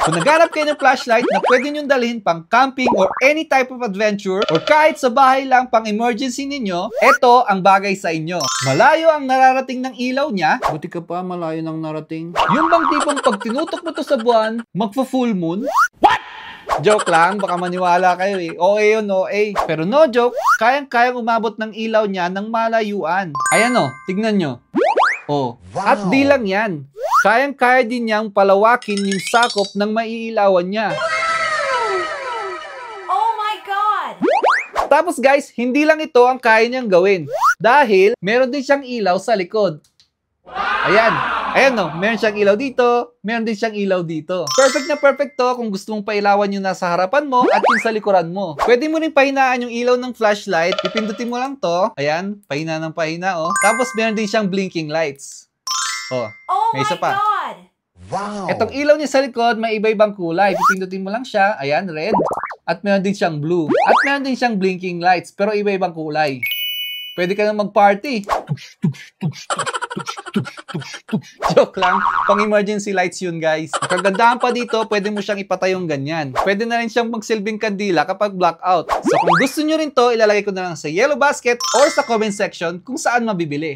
Kung naghanap kayo ng flashlight na pwede nyo dalhin pang camping or any type of adventure or kahit sa bahay lang pang emergency ninyo, ito ang bagay sa inyo. Malayo ang nararating ng ilaw niya. Buti ka pa, malayo nang narating. Yung bang tipong pag tinutok mo to sa buwan, magpo-full moon? What? Joke lang, baka maniwala kayo eh. OA yun, OA. Pero no joke, kayang-kayang umabot ng ilaw niya ng malayuan. Ayan o, tignan nyo. Oh, wow. At di lang yan. Kayang-kaya din niyang palawakin yung sakop ng maiilawan niya. Oh my God! Tapos guys, hindi lang ito ang kaya niyang gawin. Dahil meron din siyang ilaw sa likod. Ayan. Ayan no, meron siyang ilaw dito, meron din siyang ilaw dito. Perfect na perfect to kung gusto mong pailawan yung nasa harapan mo at yung sa likuran mo. Pwede mo rin pahinaan yung ilaw ng flashlight. Ipindutin mo lang to. Ayan, pahina ng pahina oh. Tapos meron din siyang blinking lights. Oh, may isa pa. God! Wow! Etong ilaw niya sa likod, may iba-ibang kulay. Pipindutin mo lang siya. Ayan, red. At meron din siyang blue. At meron din siyang blinking lights, pero iba-ibang kulay. Pwede ka na mag-party. Joke lang. Pang-emergency lights yun, guys. Kagandahan pa dito, pwede mo siyang ipatayong ganyan. Pwede na rin siyang magsilbing kandila kapag blackout. So kung gusto nyo rin to, ilalagay ko na lang sa yellow basket or sa comment section kung saan mabibili.